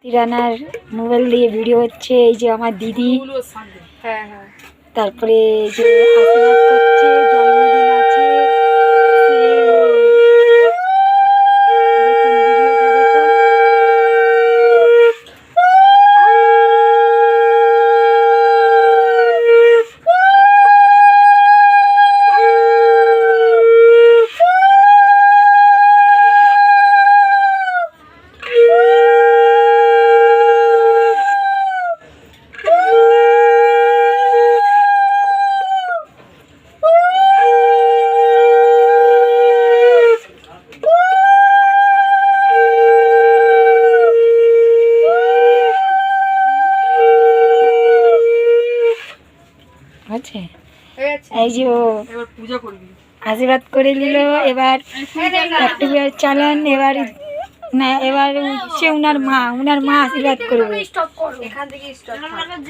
রানার mobile দিয়ে video হচ্ছে। এই যে আমার দিদি, তারপরে এই যে আশীর্বাদ করছে, জন্মদিন আছে। দেখুন ভিডিওটা দেখুন। আছে এই যে আশীর্বাদ করে নিল। এবার একটু চালান। এবার না, এবার হচ্ছে উনার মা আশীর্বাদ করবে।